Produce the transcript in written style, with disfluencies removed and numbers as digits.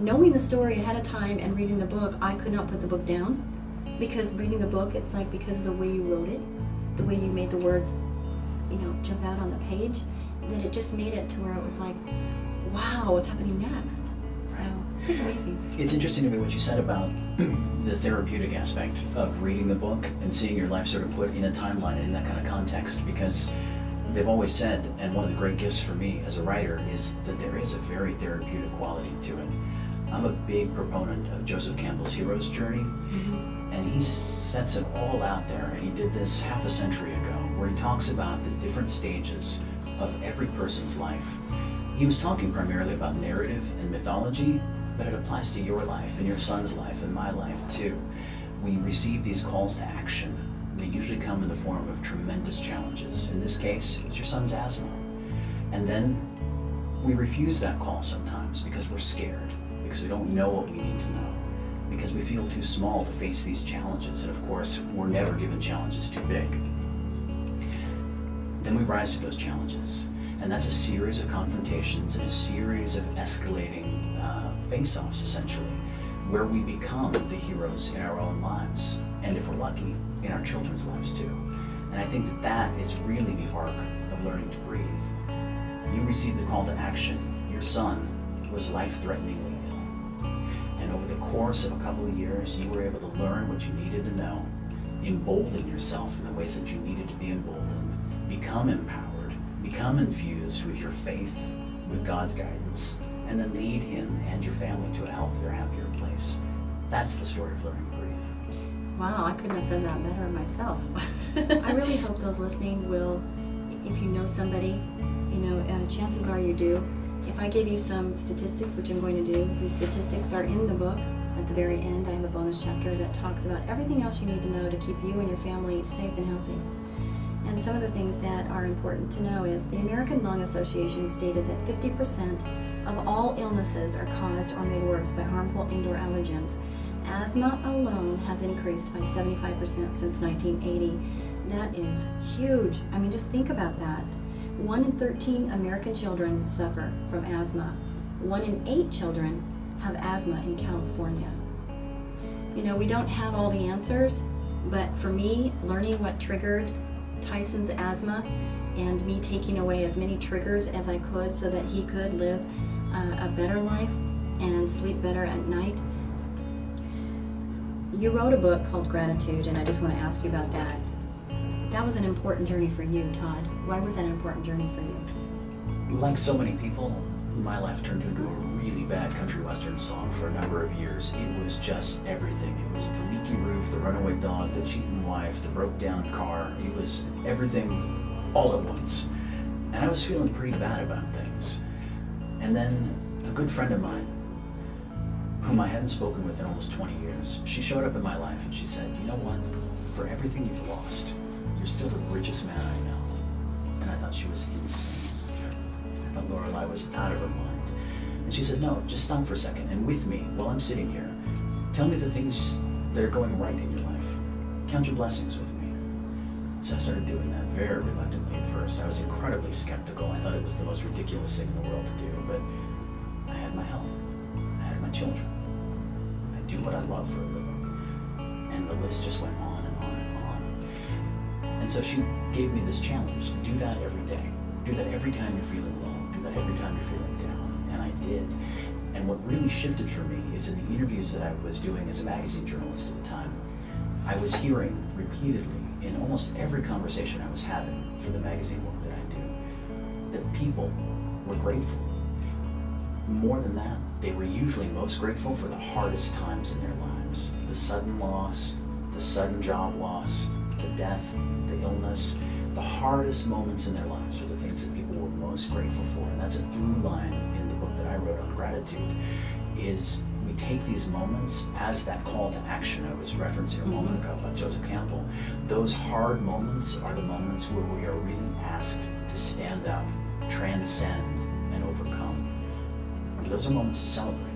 knowing the story ahead of time and reading the book, I could not put the book down, because reading the book, it's like, because of the way you wrote it, the way you made the words, jump out on the page, that it just made it to where it was like, wow, what's happening next? So, pretty amazing. It's interesting to me what you said about the therapeutic aspect of reading the book and seeing your life sort of put in a timeline and in that kind of context, because they've always said, and one of the great gifts for me as a writer is that there is a very therapeutic quality to it. I'm a big proponent of Joseph Campbell's hero's journey, and he sets it all out there, and he did this half a century ago, where he talks about the different stages of every person's life. He was talking primarily about narrative and mythology, but it applies to your life and your son's life and my life too. We receive these calls to action. They usually come in the form of tremendous challenges. In this case, it's your son's asthma. And then we refuse that call sometimes because we're scared, because we don't know what we need to know, because we feel too small to face these challenges. And of course, we're never given challenges too big. Then we rise to those challenges. And that's a series of confrontations and a series of escalating face-offs, essentially, where we become the heroes in our own lives, and if we're lucky, in our children's lives too. And I think that is really the arc of learning to breathe. You received the call to action. Your son was life-threateningly ill. And over the course of a couple of years, you were able to learn what you needed to know, embolden yourself in the ways that you needed to be emboldened, become empowered, become infused with your faith, with God's guidance, and then lead him and your family to a healthier, happier place. That's the story of learning to breathe. Wow, I couldn't have said that better myself. I really hope those listening will, if you know somebody, chances are you do. If I gave you some statistics, which I'm going to do, these statistics are in the book. At the very end, I have a bonus chapter that talks about everything else you need to know to keep you and your family safe and healthy. And some of the things that are important to know is the American Lung Association stated that 50% of all illnesses are caused or made worse by harmful indoor allergens. Asthma alone has increased by 75% since 1980. That is huge. I mean, just think about that. 1 in 13 American children suffer from asthma. 1 in 8 children have asthma in California. We don't have all the answers, but for me, learning what triggered Tyson's asthma and me taking away as many triggers as I could so that he could live a better life and sleep better at night. You wrote a book called Gratitude, and I just want to ask you about that. That was an important journey for you, Todd. Why was that an important journey for you? Like so many people, my life turned into a really bad country western song for a number of years. It was just everything. It was the leaky roof, the runaway dog, the cheating wife, the broke down car. It was everything all at once. And I was feeling pretty bad about things. And then a good friend of mine, whom I hadn't spoken with in almost 20 years, she showed up in my life and she said, you know what, for everything you've lost, you're still the richest man I know. And I thought she was insane. I thought Lorelei was out of her mind. And she said, no, just stop for a second, and with me, while I'm sitting here, tell me the things that are going right in your life. Count your blessings with me. So I started doing that very reluctantly at first. I was incredibly skeptical. I thought it was the most ridiculous thing in the world to do, but I had my health. I had my children. I do what I love for a living. And the list just went on and on and on. And so she gave me this challenge: do that every day. Do that every time you're feeling low. Do that every time you're feeling down. And I did. And what really shifted for me is in the interviews that I was doing as a magazine journalist at the time, I was hearing repeatedly in almost every conversation I was having for the magazine work that I do, that people were grateful. More than that, they were usually most grateful for the hardest times in their lives. The sudden loss, the sudden job loss, the death, the illness. The hardest moments in their lives are the things that people were most grateful for. And that's a through line in the book that I wrote on gratitude, is we take these moments as that call to action I was referencing a moment ago about Joseph Campbell. Those hard moments are the moments where we are really asked to stand up, transcend, and overcome. And those are moments to celebrate.